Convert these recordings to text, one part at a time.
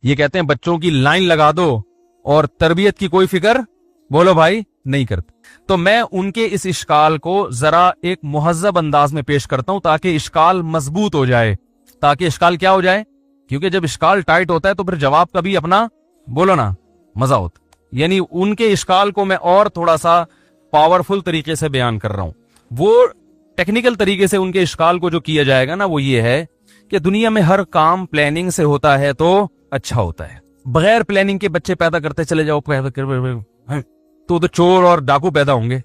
ये कहते हैं बच्चों की लाइन लगा दो और तरबियत की कोई फिक्र, बोलो भाई, नहीं करते। तो मैं उनके इस इश्काल को जरा एक मुहज्जब अंदाज में पेश करता हूं ताकि इश्काल मजबूत हो जाए। ताकि इश्काल क्या हो जाए, क्योंकि जब इश्काल टाइट होता है तो फिर जवाब का भी अपना, बोलो ना, मजा होता। यानी उनके इश्काल को मैं और थोड़ा सा पावरफुल तरीके से बयान कर रहा हूं। वो टेक्निकल तरीके से उनके इश्काल को जो किया जाएगा ना, वो ये है कि दुनिया में हर काम प्लानिंग से होता है तो अच्छा होता है। बगैर प्लानिंग के बच्चे पैदा करते चले जाओ, तो चोर और डाकू पैदा होंगे।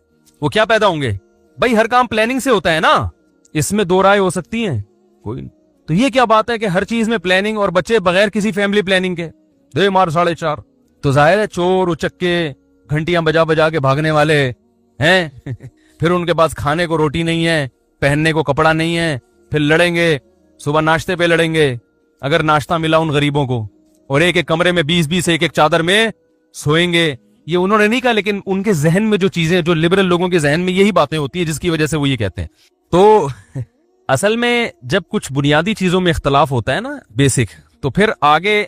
वो क्या पैदा होंगे भाई, हर काम प्लानिंग से होता है ना, इसमें दो राय हो सकती हैं कोई नहीं। तो ये क्या बात है कि हर चीज में प्लानिंग और बच्चे बगैर किसी फैमिली प्लानिंग के दे मार 4.5। तो जाहिर है चोर उचक्के घंटियां बजा बजा के भागने वाले हैं फिर उनके पास खाने को रोटी नहीं है, पहनने को कपड़ा नहीं है, फिर लड़ेंगे, सुबह नाश्ते पे लड़ेंगे अगर नाश्ता मिला उन गरीबों को, और एक एक कमरे में 20-20 एक एक चादर में सोएंगे। ये उन्होंने नहीं कहा, लेकिन उनके जहन में जो चीजें, जो लिबरल लोगों के जहन में यही बातें होती है जिसकी वजह से वो ये कहते हैं। तो असल में जब कुछ बुनियादी चीजों में इख्तलाफ होता है ना, बेसिक, तो फिर आगे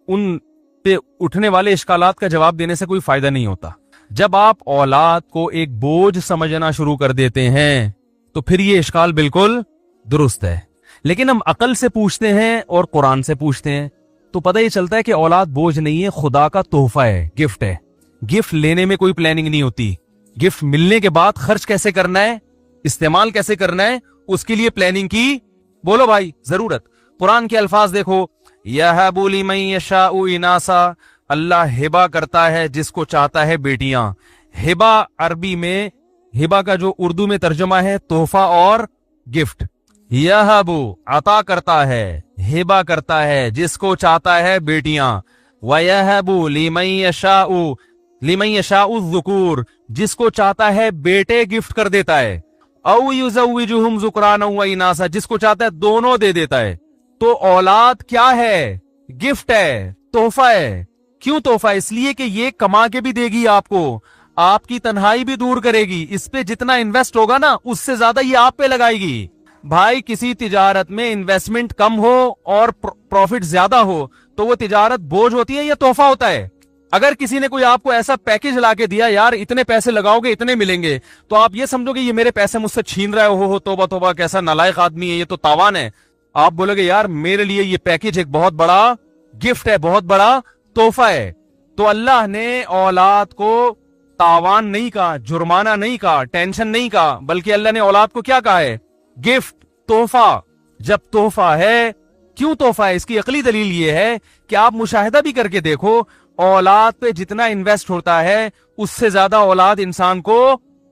उन पे उठने वाले इश्कालात का जवाब देने से कोई फायदा नहीं होता। जब आप औलाद को एक बोझ समझना शुरू कर देते हैं तो फिर ये इश्काल बिल्कुल दुरुस्त है। लेकिन हम अकल से पूछते हैं और कुरान से पूछते हैं तो पता ये चलता है कि औलाद बोझ नहीं है, खुदा का तोहफा है, गिफ्ट है। गिफ्ट लेने में कोई प्लानिंग नहीं होती, गिफ्ट मिलने के बाद खर्च कैसे करना है, इस्तेमाल कैसे करना है, उसके लिए प्लानिंग की, बोलो भाई, जरूरत। कुरान के अल्फाज देखो, यहबु लिमन यशाउ इनासा, अल्लाह हिबा करता है जिसको चाहता है बेटियां। हिबा अरबी में, हिबा का जो उर्दू में तर्जुमा है तोहफा और गिफ्ट। यहबु अता करता है, हिबा करता है जिसको चाहता है बेटियां। वयहबु लिमन यशाउ, लिमन यशाउ ज़ुकूर, जिसको चाहता है बेटे गिफ्ट कर देता है। औ युज़व्विजुहुम ज़ुकरान व इनासा, जिसको चाहता है दोनों दे देता है। तो औलाद क्या है, गिफ्ट है, तोहफा है। क्यों तोहफा? इसलिए कि ये कमा के भी देगी आपको, आपकी तन्हाई भी दूर करेगी। इस पे जितना इन्वेस्ट होगा ना उससे ज्यादा ये आप पे लगाएगी। भाई किसी तिजारत में इन्वेस्टमेंट कम हो और प्रॉफिट ज्यादा हो तो वो तिजारत बोझ होती है या तोहफा होता है? अगर किसी ने कोई आपको ऐसा पैकेज लाके दिया, यार इतने पैसे लगाओगे इतने मिलेंगे, तो आप ये समझोगे ये मेरे पैसे मुझसे छीन रहा है, हो तौबा तौबा, कैसा नालायक आदमी है, ये तो तावान है। आप बोलोगे यार मेरे लिए ये पैकेज एक बहुत बड़ा गिफ्ट है, बहुत बड़ा तोहफा है। तो अल्लाह ने औलाद को तावान नहीं कहा, जुर्माना नहीं कहा, टेंशन नहीं कहा, बल्कि अल्लाह ने औलाद को क्या कहा है, गिफ्ट, तोहफा। जब तोहफा है, क्यों तोहफा है? इसकी अकली दलील ये है कि आप मुशाहिदा भी करके देखो, औलाद पे जितना इन्वेस्ट होता है उससे ज्यादा औलाद इंसान को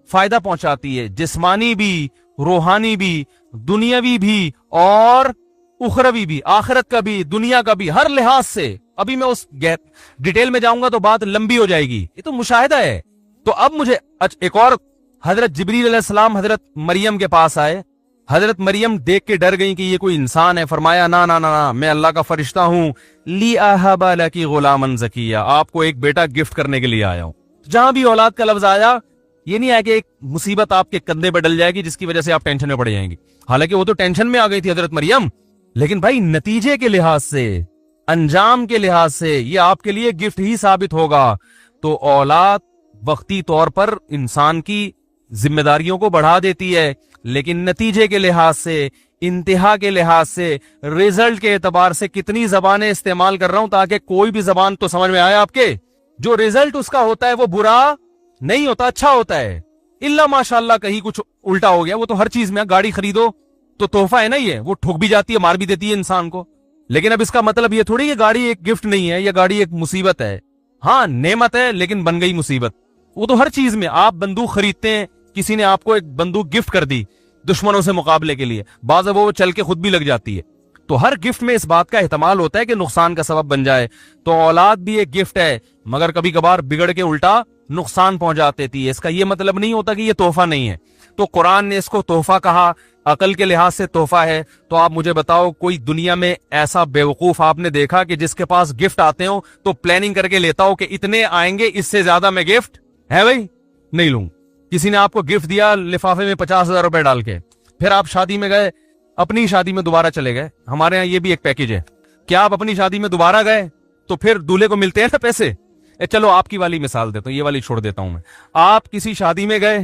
फायदा पहुंचाती है, जिस्मानी भी, रूहानी भी, दुनियावी भी और उखरवी भी, आखिरत का भी, दुनिया का भी, हर लिहाज से। अभी मैं उस डिटेल में जाऊंगा तो बात लंबी हो जाएगी, ये तो मुशाहिदा है। तो अब मुझे एक और, हजरत जिब्रील अलैहिस्सलाम हजरत मरियम के पास आए। हजरत मरियम देख के डर गई कि ये कोई इंसान है। फरमाया ना ना ना ना, मैं अल्लाह का फरिश्ता हूं। ली अहबा लकी गुलामन ज़किया, आपको एक बेटा गिफ्ट करने के लिए आया हूं। जहां भी औलाद का लफ्ज आया, ये नहीं है कि एक मुसीबत आपके कंधे पर डल जाएगी जिसकी वजह से आप टेंशन में पड़ जाएंगी। हालांकि वो तो टेंशन में आ गई थी हजरत मरियम, लेकिन भाई नतीजे के लिहाज से, अंजाम के लिहाज से ये आपके लिए गिफ्ट ही साबित होगा। तो औलाद वक्ती तौर पर इंसान की जिम्मेदारियों को बढ़ा देती है, लेकिन नतीजे के लिहाज से, इंतहा के लिहाज से, रिजल्ट के एतबार से कितनी जबानें इस्तेमाल कर रहा हूं ताकि कोई भी जबान तो समझ में आए आपके, जो रिजल्ट उसका होता है वो बुरा नहीं होता, अच्छा होता है। इल्ला माशाअल्लाह कहीं कुछ उल्टा हो गया, वो तो हर चीज में, गाड़ी खरीदो तो तोहफा है ना, ये वो ठुक भी जाती है, मार भी देती है इंसान को। लेकिन अब इसका मतलब ये थोड़ी ये गाड़ी एक गिफ्ट नहीं है, या गाड़ी एक मुसीबत है। हाँ नेमत है लेकिन बन गई मुसीबत। वो तो हर चीज में, आप बंदूक खरीदते हैं, किसी ने आपको एक बंदूक गिफ्ट कर दी दुश्मनों से मुकाबले के लिए, बाज़ वो चल के खुद भी लग जाती है। तो हर गिफ्ट में इस बात का एहतमाल होता है कि नुकसान का सबब बन जाए। तो औलाद भी एक गिफ्ट है, मगर कभी कभार बिगड़ के उल्टा नुकसान पहुंचा देती है। इसका यह मतलब नहीं होता कि ये तोहफा नहीं है। तो कुरान ने इसको तोहफा कहा, अकल के लिहाज से तोहफा है। तो आप मुझे बताओ, कोई दुनिया में ऐसा बेवकूफ आपने देखा कि जिसके पास गिफ्ट आते हो तो प्लानिंग करके लेता हो कि इतने आएंगे, इससे ज्यादा मैं गिफ्ट है भाई नहीं लूंगा। किसी ने आपको गिफ्ट दिया लिफाफे में 50,000 रुपए डाल के, फिर आप शादी में गए, अपनी शादी में दोबारा चले गए। हमारे यहाँ ये भी एक पैकेज है, क्या आप अपनी शादी में दोबारा गए तो फिर दूल्हे को मिलते हैं ना पैसे। चलो आपकी वाली मिसाल देता हूं, ये वाली छोड़ देता हूं मैं। आप किसी शादी में गए,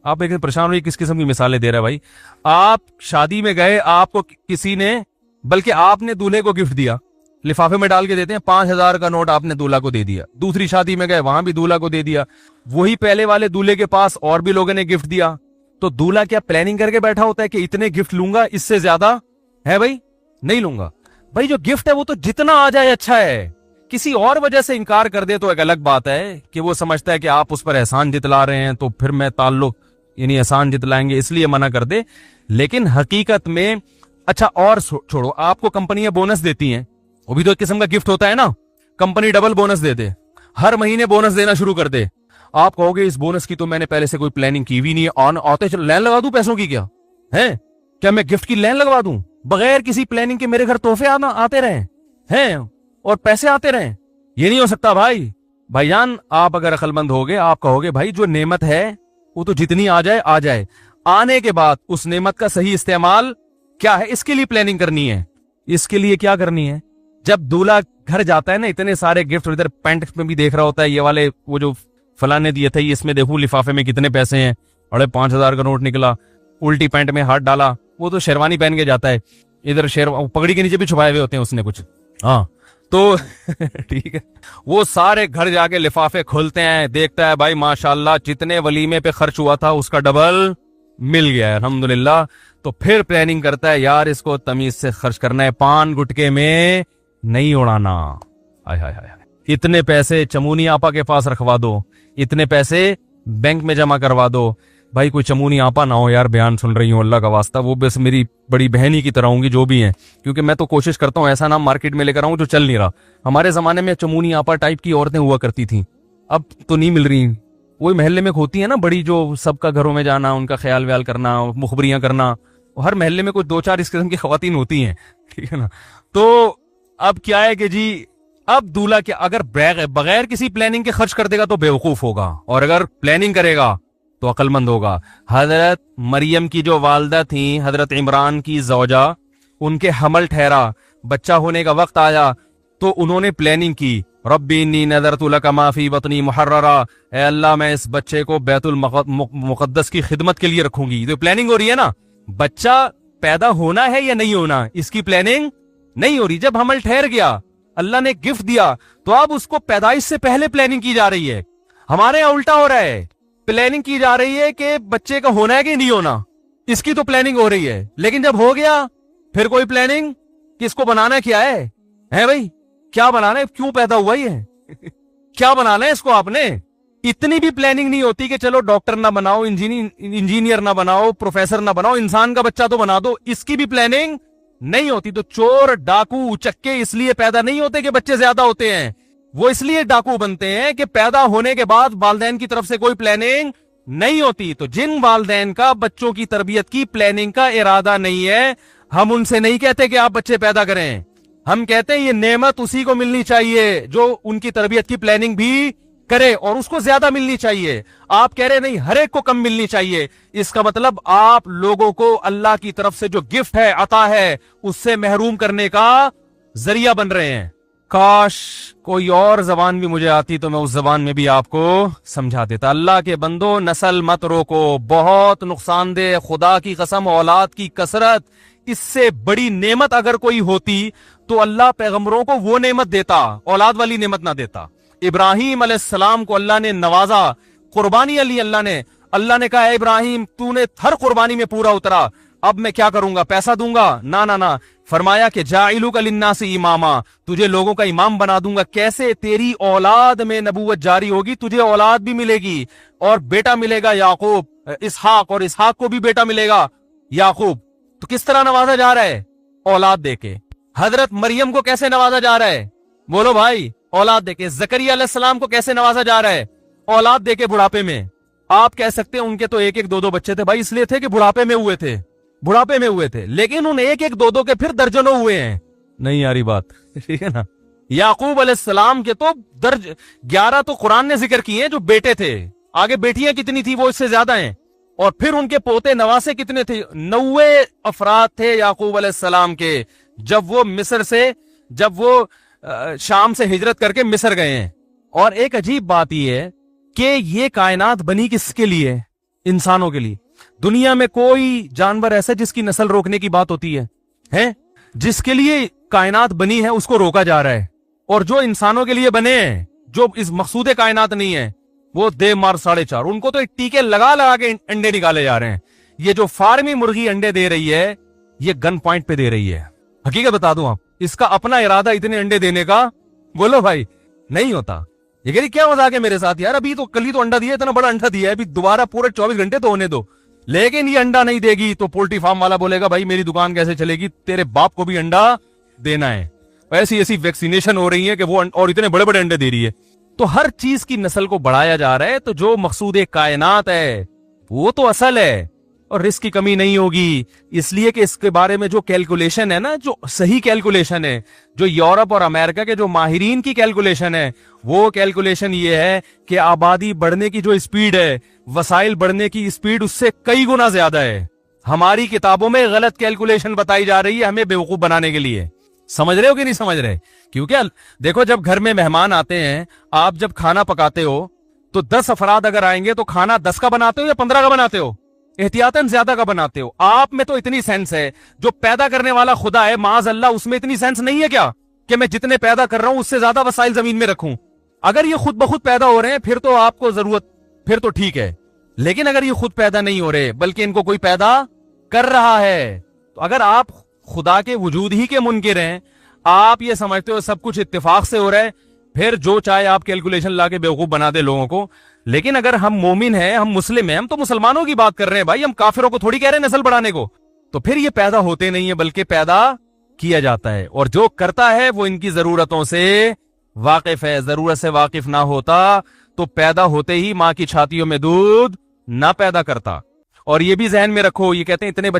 आप एक परेशान हुई किस किस्म की मिसालें दे रहे हैं भाई। आप शादी में गए, आपको किसी ने, बल्कि आपने दूल्हे को गिफ्ट दिया, लिफाफे में डाल के देते हैं, 5,000 का नोट आपने दूल्हा को दे दिया। दूसरी शादी में गए, वहां भी दूल्हा को दे दिया। वही पहले वाले दूल्हे के पास और भी लोगों ने गिफ्ट दिया। तो दूल्हा क्या प्लानिंग करके बैठा होता है कि इतने गिफ्ट लूंगा, इससे ज्यादा है भाई नहीं लूंगा। भाई जो गिफ्ट है वो तो जितना आ जाए अच्छा है। किसी और वजह से इनकार कर दे तो एक अलग बात है कि वो समझता है कि आप उस पर एहसान जितला रहे हैं, तो फिर मैं ताल्लुक यानी एहसान जितलाएंगे इसलिए मना कर दे। लेकिन हकीकत में अच्छा और छोड़ो, आपको कंपनियां बोनस देती हैं, वो भी तो एक किस्म का गिफ्ट होता है ना। कंपनी डबल बोनस दे दे, हर महीने बोनस देना शुरू कर दे। आप कहोगे इस बोनस की तो मैंने पहले से कोई प्लानिंग की भी नहीं है, ऑन आते चल लाइन लगा दूं पैसों की, क्या है, क्या मैं गिफ्ट की लाइन लगवा दूं बगैर किसी प्लानिंग के, मेरे घर तोहफे आते रहे हैं और पैसे आते रहे। ये नहीं हो सकता भाई। भाईजान आप अगर अक्लमंद होगे, आप कहोगे भाई जो नेमत है वो तो जितनी आ जाए आ जाए, आने के बाद उस नेमत का सही इस्तेमाल क्या है, इसके लिए प्लानिंग करनी है। इसके लिए क्या करनी है, जब दूल्हा घर जाता है ना, इतने सारे गिफ्ट, इधर पैंट में भी देख रहा होता है, ये वाले वो जो फलाने दिए थे, इसमें देखूं लिफाफे में कितने पैसे हैं, अरे 5,000 का नोट निकला, उल्टी पैंट में हाथ डाला, वो तो शेरवानी पहन के जाता है, इधर पगड़ी के नीचे भी छुपाए हुए होते हैं उसने कुछ, हाँ तो ठीक है। वो सारे घर जाके लिफाफे खोलते हैं, देखता है भाई माशाल्लाह जितने वलीमे पे खर्च हुआ था उसका डबल मिल गया है अल्हम्दुलिल्लाह। तो फिर प्लानिंग करता है यार इसको तमीज से खर्च करना है, पान गुटके में नहीं उड़ाना। हाय हाय हाय, इतने पैसे चमूनी आपा के पास रखवा दो, इतने पैसे बैंक में जमा करवा दो। भाई कोई चमूनी आपा ना हो यार बयान सुन रही हूँ, अल्लाह का वास्ता, वो बस मेरी बड़ी बहन ही की तरह होंगी जो भी है, क्योंकि मैं तो कोशिश करता हूँ ऐसा नाम मार्केट में लेकर आऊं जो चल नहीं रहा। हमारे जमाने में चमूनी आपा टाइप की औरतें हुआ करती थी, अब तो नहीं मिल रही। वही महल्ले में होती है ना बड़ी, जो सबका घरों में जाना, उनका ख्याल व्याल करना, मुखबरियां करना, हर महल्ले में कुछ 2-4 इस किस्म की खवातीन होती हैं, ठीक है ना। तो अब क्या है कि जी अब दूल्हा क्या अगर बगैर किसी प्लानिंग के खर्च कर देगा तो बेवकूफ होगा, और अगर प्लानिंग करेगा तो अक्लमंद होगा। हजरत मरियम की जो वालदा थी, हजरत इमरान की जौजा, उनके हमल ठहरा, बच्चा होने का वक्त आया तो उन्होंने प्लानिंग की, रब्बी इन्नी नज़रतु लका मा फी बतनी मुहर्ररा, ए अल्लाह मैं इस बच्चे को बैतुल मुक़द्दस की खिदमत के लिए रखूंगी। तो प्लानिंग हो रही है ना, बच्चा पैदा होना है या नहीं होना, इसकी प्लानिंग नहीं हो रही। जब हमल ठहर गया, अल्लाह ने गिफ्ट दिया, तो अब उसको पैदाइश से पहले प्लानिंग की जा रही है। हमारे यहाँ उल्टा हो रहा है, प्लानिंग की जा रही है कि बच्चे का होना है कि नहीं होना, इसकी तो प्लानिंग हो रही है, लेकिन जब हो गया फिर कोई प्लानिंग किसको बनाना क्या है भाई, क्या बनाना है, क्यों पैदा हुआ ही है क्या बनाना है इसको आपने। इतनी भी प्लानिंग नहीं होती कि चलो डॉक्टर ना बनाओ, इंजीनियर ना बनाओ, प्रोफेसर ना बनाओ, इंसान का बच्चा तो बना दो, इसकी भी प्लानिंग नहीं होती। तो चोर डाकू उचक्के इसलिए पैदा नहीं होते कि बच्चे ज्यादा होते हैं, वो इसलिए डाकू बनते हैं कि पैदा होने के बाद वालदैन की तरफ से कोई प्लानिंग नहीं होती। तो जिन वालदैन का बच्चों की तरबियत की प्लानिंग का इरादा नहीं है, हम उनसे नहीं कहते कि आप बच्चे पैदा करें, हम कहते हैं ये नेमत उसी को मिलनी चाहिए जो उनकी तरबियत की प्लानिंग भी करे, और उसको ज्यादा मिलनी चाहिए। आप कह रहे नहीं हर एक को कम मिलनी चाहिए, इसका मतलब आप लोगों को अल्लाह की तरफ से जो गिफ्ट है, अता है, उससे महरूम करने का जरिया बन रहे हैं। काश कोई और जबान भी मुझे आती तो मैं उस जबान में भी आपको समझा देता। अल्लाह के बंदो, नस्ल मत रोको, बहुत नुकसानदेह, खुदा की कसम औलाद की कसरत, इससे बड़ी नेमत अगर कोई होती तो अल्लाह पैगंबरों को वो नेमत देता, औलाद वाली नेमत ना देता। इब्राहिम अलैहिस्सलाम को अल्लाह ने नवाजा, कुर्बानी अली अल्लाह ने कहा इब्राहिम तूने हर कुर्बानी में पूरा उतरा, अब मैं क्या करूंगा, पैसा दूंगा, ना ना ना, फरमाया कि जाइलुका लिन्नासी इमामा, तुझे लोगों का इमाम बना दूंगा। कैसे, तेरी औलाद में नबूवत जारी होगी, तुझे औलाद भी मिलेगी और बेटा मिलेगा याकूब, इसहाक, और इसहाक को भी बेटा मिलेगा याकूब। तो किस तरह नवाजा जा रहा है, औलाद देके। हजरत मरियम को कैसे नवाजा जा रहा है, बोलो भाई, औलाद देके। जकरिया अलैहिस्सलाम को कैसे नवाजा जा रहा है, औलाद देके बुढ़ापे में। आप कह सकते हैं उनके तो 1-1, 2-2 बच्चे थे भाई, इसलिए थे कि बुढ़ापे में हुए थे, लेकिन उन 1-1, 2-2 के फिर दर्जनों हुए हैं। नहीं यारी बात, ठीक है ना। याकूब अलैहिस्सलाम के तो 11 तो कुरान ने जिक्र किए हैं जो बेटे थे, आगे बेटियां कितनी थी वो इससे ज्यादा हैं, और फिर उनके पोते नवासे कितने थे, 90 अफराद थे याकूब अलैहिस्सलाम के। जब वो मिस्र से, जब वो शाम से हिजरत करके मिस्र गए हैं। और एक अजीब बात यह है कि ये कायनात बनी किसके लिए? इंसानों के लिए। दुनिया में कोई जानवर ऐसा जिसकी नस्ल रोकने की बात होती है? जिसके लिए कायनात बनी है उसको रोका जा रहा है। और जो इंसानों के लिए बने हैं, जो इस मकसूद कायनात नहीं है, वो दे मार 4.5, उनको तो टीके लगा लगा के अंडे निकाले जा रहे हैं। ये जो फार्मी मुर्गी अंडे दे रही है, ये गन पॉइंट पे दे रही है। हकीकत बता दूं आप, इसका अपना इरादा इतने अंडे देने का, बोलो भाई, नहीं होता। ये कह रही क्या मजाक है मेरे साथ यार, अभी तो कल ही तो अंडा दिया, इतना बड़ा अंडा दिया है, अभी दोबारा पूरे 24 घंटे तो होने दो। लेकिन ये अंडा नहीं देगी तो पोल्ट्री फार्म वाला बोलेगा भाई मेरी दुकान कैसे चलेगी, तेरे बाप को भी अंडा देना है। ऐसी ऐसी वैक्सीनेशन हो रही है कि वो और इतने बड़े बड़े अंडे दे रही है। तो हर चीज की नस्ल को बढ़ाया जा रहा है। तो जो मकसूद कायनात है वो तो असल है और रिस्क की कमी नहीं होगी। इसलिए कि इसके बारे में जो कैलकुलेशन है ना, जो सही कैलकुलेशन है, जो यूरोप और अमेरिका के जो माहिरीन की कैलकुलेशन है, वो कैलकुलेशन ये है कि आबादी बढ़ने की जो स्पीड है, वसाइल बढ़ने की स्पीड उससे कई गुना ज्यादा है। हमारी किताबों में गलत कैलकुलेशन बताई जा रही है हमें बेवकूफ बनाने के लिए। समझ रहे हो कि नहीं समझ रहे? क्योंकि देखो, जब घर में मेहमान आते हैं, आप जब खाना पकाते हो तो 10 अफराद अगर आएंगे तो खाना 10 का बनाते हो या 15 का बनाते हो? एहतियातन ज्यादा का बनाते हो। आप में तो इतनी सेंस है, जो पैदा करने वाला खुदा है माज अल्लाह, उसमें इतनी सेंस नहीं है क्या कि मैं जितने पैदा कर रहा हूं उससे ज्यादा वसाइल जमीन में रखूं? अगर ये खुद ब खुद पैदा हो रहे हैं फिर तो आपको जरूरत, फिर तो ठीक है। लेकिन अगर ये खुद पैदा नहीं हो रहे बल्कि इनको कोई पैदा कर रहा है, तो अगर आप खुदा के वजूद ही के मुनकिर हैं, आप ये समझते हो सब कुछ इत्तेफाक से हो रहा है, फिर जो चाहे आप कैलकुलेशन ला के बेवकूफ बना दे लोगों को। लेकिन अगर हम मोमिन हैं, हम मुस्लिम हैं, हम तो मुसलमानों की बात कर रहे हैं भाई, हम काफिरों को थोड़ी कह रहे हैं नस्ल बढ़ाने को। तो फिर ये पैदा होते नहीं है बल्कि पैदा किया जाता है। और जो करता है वो इनकी जरूरतों से वाकिफ है। जरूरत से वाकिफ ना होता तो पैदा होते ही मां की छातियों में दूध ना पैदा करता। और ये भी जहन में रखो, ये कहते हैं इतने